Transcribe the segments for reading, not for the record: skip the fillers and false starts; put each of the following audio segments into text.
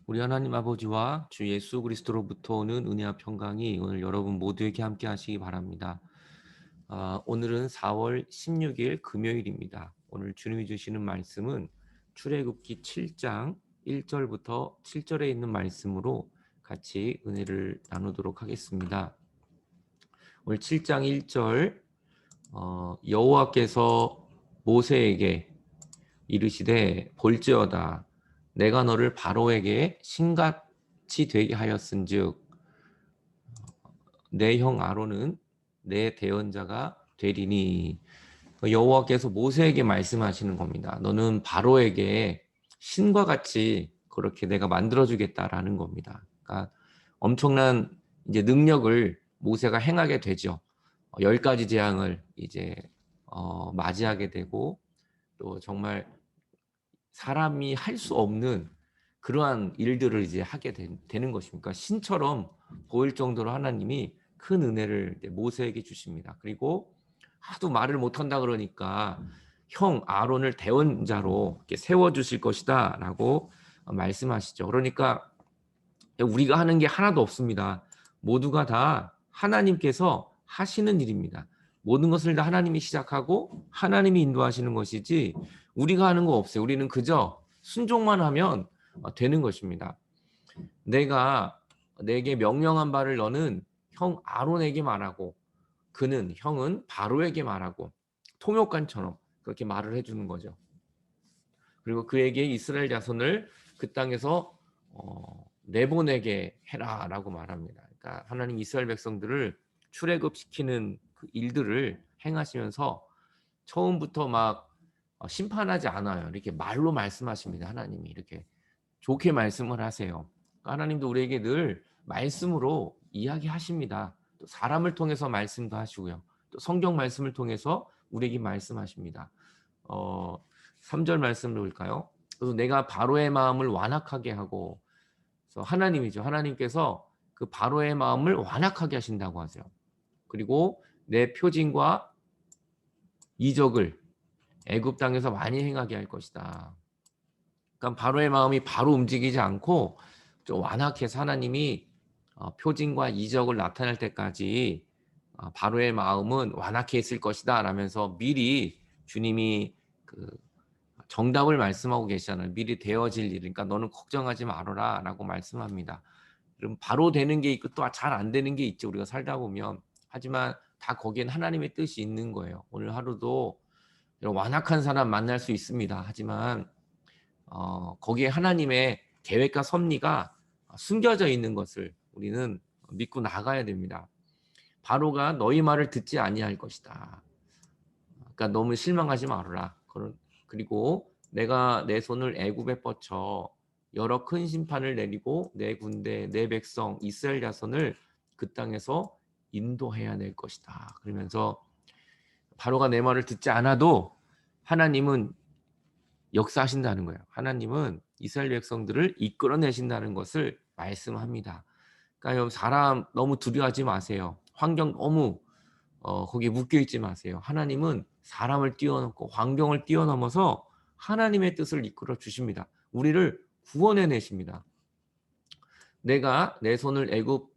우리 하나님 아버지와 주 예수 그리스도로부터 오는 은혜와 평강이 오늘 여러분 모두에게 함께 하시기 바랍니다. 오늘은 4월 16일 금요일입니다. 오늘 주님이 주시는 말씀은 출애굽기 7장 1절부터 7절에 있는 말씀으로 같이 은혜를 나누도록 하겠습니다. 오늘 7장 1절 여호와께서 모세에게 이르시되 볼지어다 내가 너를 바로에게 신같이 되게 하였은즉 내 형 아론은 내 대언자가 되리니. 여호와께서 모세에게 말씀하시는 겁니다. 너는 바로에게 신과 같이 그렇게 내가 만들어주겠다라는 겁니다. 그러니까 엄청난 이제 능력을 모세가 행하게 되죠. 10가지 재앙을 이제 맞이하게 되고 또 정말 사람이 할 수 없는 그러한 일들을 이제 하게 되는 것입니까? 신처럼 보일 정도로 하나님이 큰 은혜를 모세에게 주십니다. 그리고 하도 말을 못한다 그러니까 형 아론을 대언자로 이렇게 세워주실 것이다라고 말씀하시죠. 그러니까 우리가 하는 게 하나도 없습니다. 모두가 다 하나님께서 하시는 일입니다. 모든 것을 다 하나님이 시작하고 하나님이 인도하시는 것이지 우리가 하는 거 없어요. 우리는 그저 순종만 하면 되는 것입니다. 내게 명령한 바를 너는 형 아론에게 말하고 형은 바로에게 말하고 통역관처럼 그렇게 말을 해주는 거죠. 그리고 그에게 이스라엘 자손을 그 땅에서 내보내게 해라라고 말합니다. 그러니까 하나님 이스라엘 백성들을 출애굽시키는 그 일들을 행하시면서 처음부터 막 심판하지 않아요. 이렇게 말로 말씀하십니다. 하나님이 이렇게 좋게 말씀을 하세요. 하나님도 우리에게 늘 말씀으로 이야기하십니다. 또 사람을 통해서 말씀도 하시고요. 또 성경 말씀을 통해서 우리에게 말씀하십니다. 3절 말씀을 볼까요? 그래서 내가 바로의 마음을 완악하게 하고, 그래서 하나님이죠. 하나님께서 그 바로의 마음을 완악하게 하신다고 하세요. 그리고 내 표징과 이적을 애굽 땅에서 많이 행하게 할 것이다. 그러니까 바로의 마음이 바로 움직이지 않고 좀 완악해서 하나님이 표징과 이적을 나타낼 때까지 바로의 마음은 완악해 있을 것이다 라면서 미리 주님이 그 정답을 말씀하고 계시잖아요. 미리 되어질 일. 그러니까 너는 걱정하지 말아라 라고 말씀합니다. 그럼 바로 되는 게 있고 또 잘 안 되는 게 있죠. 우리가 살다 보면. 하지만 다 거기엔 하나님의 뜻이 있는 거예요. 오늘 하루도 이런 완악한 사람 만날 수 있습니다. 하지만 거기에 하나님의 계획과 섭리가 숨겨져 있는 것을 우리는 믿고 나가야 됩니다. 바로가 너희 말을 듣지 아니할 것이다. 그러니까 너무 실망하지 말아라. 그리고 내가 내 손을 애굽에 뻗쳐 여러 큰 심판을 내리고 내 군대, 내 백성 이스라엘 자손을 그 땅에서 인도해야 될 것이다. 그러면서 바로가 내 말을 듣지 않아도 하나님은 역사하신다는 거예요. 하나님은 이스라엘 백성들을 이끌어내신다는 것을 말씀합니다. 그러니까 사람 너무 두려워하지 마세요. 환경 너무 거기에 묶여있지 마세요. 하나님은 사람을 뛰어넘고 환경을 뛰어넘어서 하나님의 뜻을 이끌어 주십니다. 우리를 구원해 내십니다. 내가 내 손을 애굽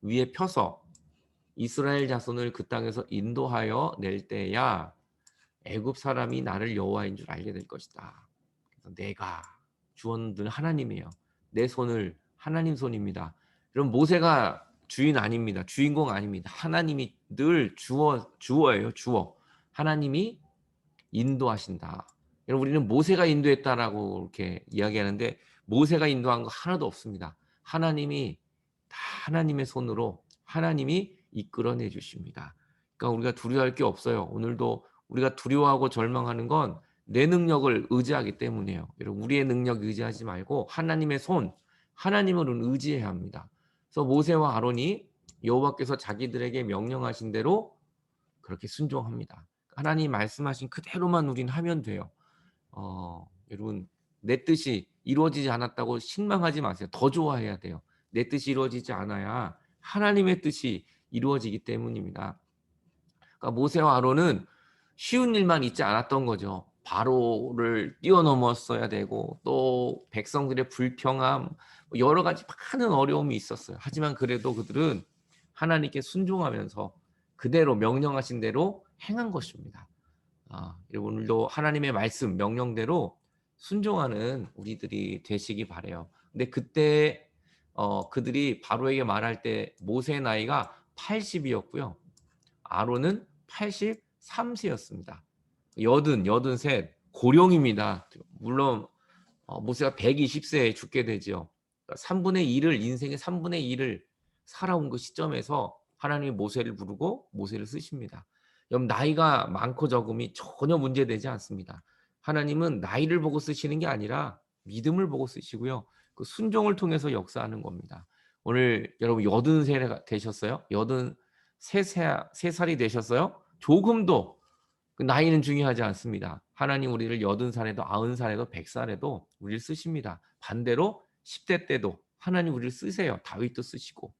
위에 펴서 이스라엘 자손을 그 땅에서 인도하여 낼 때야 애굽 사람이 나를 여호와인 줄 알게 될 것이다. 그래서 내가 주원들 하나님이에요. 내 손을 하나님 손입니다. 그럼 모세가 주인 아닙니다. 주인공 아닙니다. 하나님이 늘 주어예요. 주어. 하나님이 인도하신다. 여러분 우리는 모세가 인도했다라고 이렇게 이야기하는데 모세가 인도한 거 하나도 없습니다. 하나님이 다 하나님의 손으로 하나님이 이끌어내 주십니다. 그러니까 우리가 두려워할 게 없어요. 오늘도 우리가 두려워하고 절망하는 건 내 능력을 의지하기 때문이에요. 여러분 우리의 능력 의지하지 말고 하나님의 손, 하나님을 의지해야 합니다. 그래서 모세와 아론이 여호와께서 자기들에게 명령하신 대로 그렇게 순종합니다. 하나님 말씀하신 그대로만 우리는 하면 돼요. 여러분 내 뜻이 이루어지지 않았다고 실망하지 마세요. 더 좋아해야 돼요. 내 뜻이 이루어지지 않아야 하나님의 뜻이 이루어지기 때문입니다. 그러니까 모세와 아론은 쉬운 일만 있지 않았던 거죠. 바로를 뛰어넘었어야 되고 또 백성들의 불평함 여러 가지 많은 어려움이 있었어요. 하지만 그래도 그들은 하나님께 순종하면서 그대로 명령하신 대로 행한 것입니다. 여러분 오늘도 하나님의 말씀 명령대로 순종하는 우리들이 되시기 바래요. 근데 그때 그들이 바로에게 말할 때 모세의 나이가 80이었고요. 아론은 83세였습니다. 여든셋 고령입니다. 물론 모세가 120세에 죽게 되죠. 3분의 1을 인생의 3분의 1을 살아온 그 시점에서 하나님이 모세를 부르고 모세를 쓰십니다. 여러분 나이가 많고 적음이 전혀 문제되지 않습니다. 하나님은 나이를 보고 쓰시는 게 아니라 믿음을 보고 쓰시고요. 그 순종을 통해서 역사하는 겁니다. 오늘 여러분 80세 되셨어요? 83살이 되셨어요? 조금도 그 나이는 중요하지 않습니다. 하나님 우리를 80살에도 90살에도 100살에도 우리를 쓰십니다. 반대로 10대 때도 하나님 우리를 쓰세요. 다윗도 쓰시고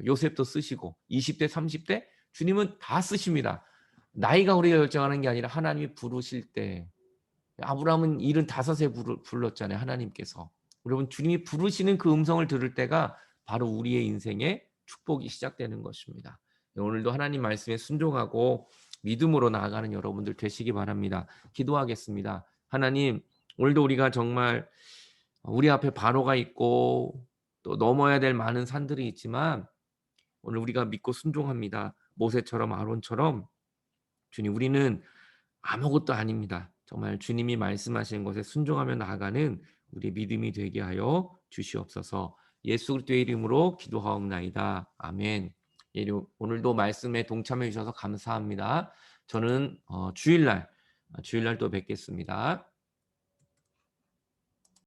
요셉도 쓰시고 20대 30대 주님은 다 쓰십니다. 나이가 우리가 결정하는 게 아니라 하나님이 부르실 때 아브라함은 75세 불렀잖아요. 하나님께서. 여러분 주님이 부르시는 그 음성을 들을 때가 바로 우리의 인생의 축복이 시작되는 것입니다. 오늘도 하나님 말씀에 순종하고 믿음으로 나아가는 여러분들 되시기 바랍니다. 기도하겠습니다. 하나님 오늘도 우리가 정말 우리 앞에 바로가 있고 또 넘어야 될 많은 산들이 있지만 오늘 우리가 믿고 순종합니다. 모세처럼 아론처럼 주님 우리는 아무것도 아닙니다. 정말 주님이 말씀하시는 것에 순종하며 나아가는 우리의 믿음이 되게 하여 주시옵소서. 예수 그리스도의 이름으로 기도하옵나이다. 아멘. 오늘도 말씀에 동참해 주셔서 감사합니다. 저는 주일날 또 뵙겠습니다.